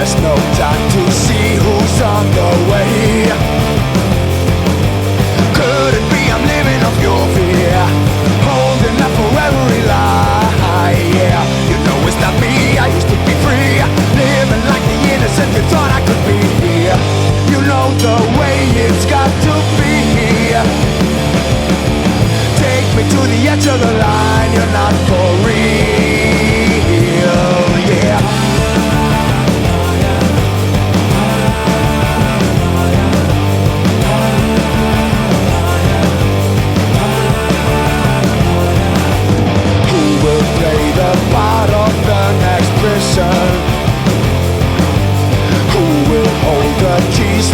There's no time to see who's on the way. Could it be I'm living off your fear, holding up for every lie? Yeah, you know it's not me. I used to be free, living like the innocent you thought I could be. You know the way it's got to be. Take me to the edge of the line. You're not for real. Yeah. Who will play the part of the next person? Who will hold the keys?